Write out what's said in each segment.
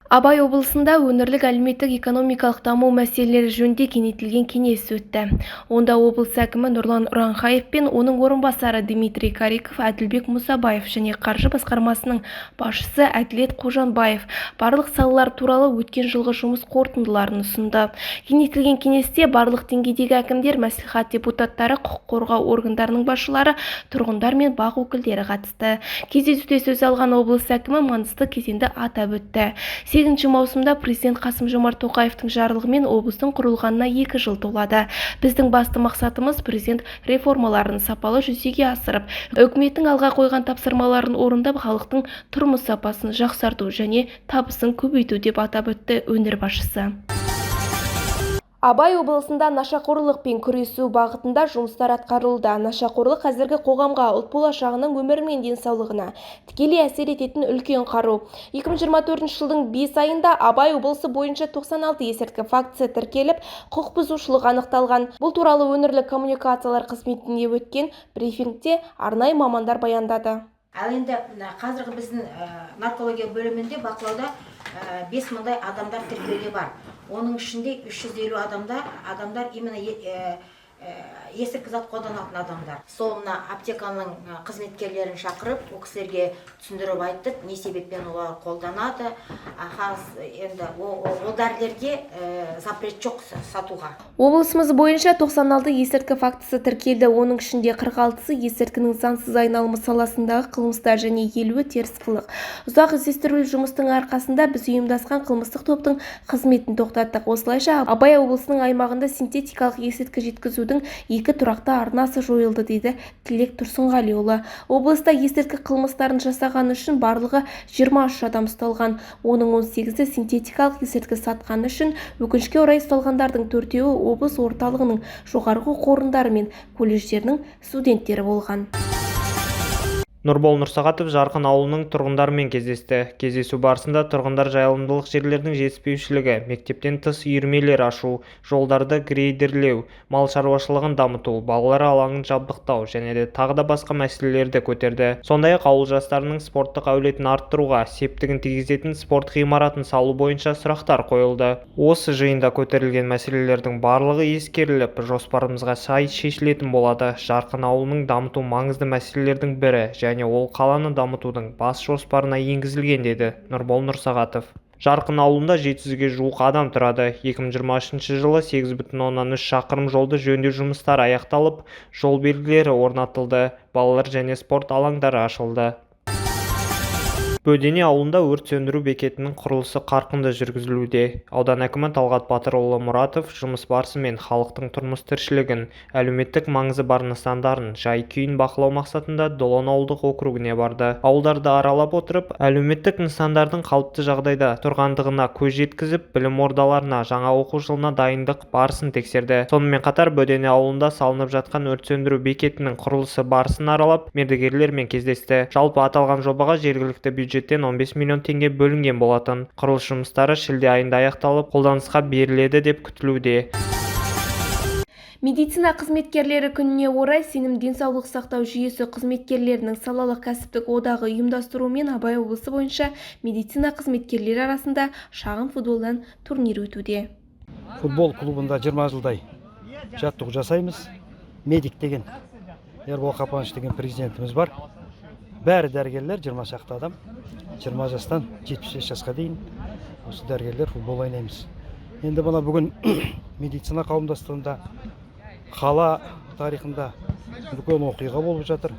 Абай облысында өңірлік әлеуметтік-экономикалық даму мәселелері жөнінде кеңейтілген кеңес өтті. Онда облыс әкімі Нұрлан Ұранхаев пен оның орынбасары Дмитрий Кариков, Әділбек Мұсабаев және қаржы басқармасының басшысы Әділет Қожанбаев барлық салалар туралы өткен жылғы жұмыс қорытындыларын ұсынды. Кеңейтілген кеңесте барлық деңгейдегі әкімдер, мәслихат депутаттары, құқық қорғау органдарының басшылары, тұрғындар мен бақ өкілдері қатысты. Кездесуде сөз алған облыс әкімі маңызды кезеңді атап өтті. 8 маусымда президент Қасым-Жомарт Тоқаевтың жарлығымен облыстың құрылғанына 2 жыл толады. Біздің басты мақсатымыз президент реформаларын сапалы жүзеге асырып, үкіметтің алға қойған тапсырмаларын орындап, халықтың тұрмыс сапасын жақсарту және табысын көбейту деп атап өтті өңір басшысы. Абай облысында нашақорлықпен күресу бағытында жұмыстар атқарылуда. Нашақорлық қазіргі қоғамға, ұлт болашағының өмірі мен денсаулығына тікелей әсер ететін үлкен қару. 2024 жылдың 5 айында Абай облысы бойынша 96 есірткі фактісі тіркеліп, құқық бұзушылық анықталған. Бұл туралы өңірлік коммуникациялар қызметінде өткен брифингте арнайы мамандар баяндады. Ал енді қазіргі біздің наркология бөлімінде бақылауда 5000-дай адамдар тіркеуде бар. Оның ішінде 350 адамдар именно есірткі зат қолданатын адамдар. Сол мына аптеканың қызметкерлерін шақырып, ол кісілерге түсіндіріп айтып, не себеппен олар қолданады. Енді ол дәрілерге запрет жоқ сатуға. Облысымыз бойынша 96 есірткі фактісі тіркелді. Оның ішінде 46-сы есірткінің заңсыз айналымы саласындағы қылмыстар және 50-і теріс қылық. Ұзақ іздестіру жұмыстың арқасында біз ұйымдасқан қылмыстық топтың қызметін тоқтаттық. Осылайша Абай облысының аймағында синтетикалық есірткі жеткізудің 2 тұрақты арнасы жойылды, дейді Тілек Тұрсынғалиұлы. Облыста есірткі қылмыстарын жасаған үшін барлығы 23 адам ұсталған. Оның 18-і синтетикалық есірткі сатқан үшін. Өкінішке орай ұсталғандардың 4-еуі облыс орталығының жоғарғы оқу орындары мен колледждерінің студенттері болған. Нұрбол Нұрсағатов Жарқын ауылының тұрғындарымен кездесті. Кездесу барысында тұрғындар жайылымдылық жерлердің жетіспеушілігі, мектептен тыс үйірмелер ашу, жолдарды грейдерлеу, мал шаруашылығын дамыту, балалар алаңын жабдықтау және де тағы да басқа мәселелерді көтерді. Сондай-ақ ауыл жастарының спорттық әлеуетін арттыруға, септігін тигізетін спорт ғимаратын салу бойынша сұрақтар қойылды. Осы жиында көтерілген мәселелердің барлығы ескеріліп, жоспарымызға сай шешілетін болады. Жарқын ауылының дамыту маңызды мәселелердің бірі және ол қаланы дамытудың бас жоспарына енгізілген, деді Нұрбол Нұрсағатов. Жарқын ауылында 700-ге жуық адам тұрады. 2023 жылы 8,3 шақырым жолды жөндеу жұмыстары аяқталып, жол белгілері орнатылды, балалар және спорт алаңдары ашылды. Бөдене ауылында өрт сөндіру бекетінің құрылысы қарқынды жүргізілуде. Аудан әкімі Талғат Батырұлы Мұратов жұмыс барысымен халықтың тұрмыс тіршілігін, әлеуметтік маңызы бар нысандарын, жай-күйін бақылау мақсатында Долон ауылдық округіне барды. Ауылдарды аралап отырып, әлеуметтік нысандардың қалыпты жағдайда тұрғандығына көз жеткізіп, білім ордаларына жаңа оқу жылына дайындық барысын тексерді. Сонымен қатар Бөдене ауылында салынып жатқан өрт сөндіру бекетінің құрылысы барысын аралап, мердігерлермен кездесті. Жалпы аталған жобаға жергілікті бюджеттен 15 миллион теңге бөлінген болатын. Құрылыс жұмыстары шілде айында аяқталып, қолданысқа беріледі деп күтілуде. Медицина қызметкерлері күніне орай сенім денсаулық сақтау жүйесі қызметкерлерінің салалық кәсіптік одағы ұйымдастыруымен Абай облысы бойынша медицина қызметкерлері арасында шағын футболдан турнир өтуде. Футбол клубында 20 жылдай жаттығу жасаймыз. Медик деген Ербол Қапанович деген президентіміз бар. Бәрі дәрігерлер, 20 шақты адам, 20 жастан 75 жасқа дейін осы дәрігерлер футбол ойнаймыз. Енді мына бүгін медицина қауымдастығында қала тарихында үлкен оқиға болып жатыр.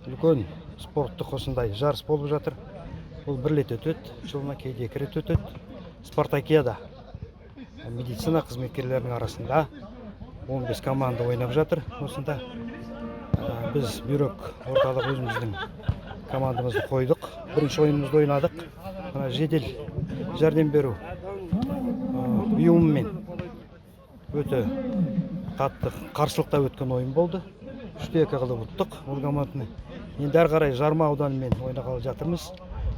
Үлкен спорттық осындай жарыс болып жатыр. Ол 1 рет өтеді, жылына кейде 2 рет өтеді. Спартакиада медицина қызметкерлерінің арасында 15 команда ойнап жатыр. Осында біз бүйрек орталық өзіміздің командамызды қойдық. Бірінші ойынымызды ойнадық. Жедел жәрдем беру ұйымымен өте қатты қарсылықта өткен ойын болды. 3-2 қылып ұттық ол команданы. Енді әрі қарай Жарма ауданымен ойнағалы жатырмыз.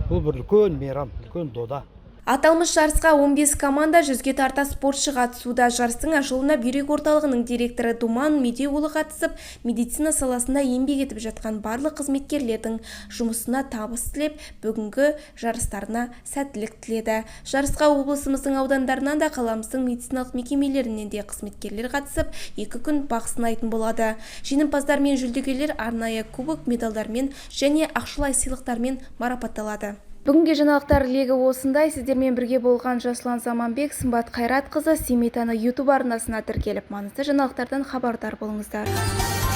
Бұл бір үлкен мейрам, үлкен дода. Аталмыш жарысқа 15 команда 100-ге тарта спортшы қатысуда. Жарыстың ашылуына бүйрек орталығының директоры Думан Медеулы қатысып, медицина саласында еңбек етіп жатқан барлық қызметкерлердің жұмысына табыс тілеп, бүгінгі жарыстарына сәттілік тіледі. Жарысқа облысымыздың аудандарынан да қаламыздың медициналық мекемелерінен де қызметкерлер қатысып, 2 күн бақ сынайтын болады. Жеңімпаздар мен жүлдегерлер арнайы кубок, медальдармен және ақшалай сыйлықтармен марапатталады. Бүгінге жаңалықтар легі осындай. Сіздермен бірге болған Жасұлан Заманбек, Сымбат Қайратқызы, Семейтаны YouTube арнасына тіркеліп, маңызды жаңалықтардан хабардар болыңыздар.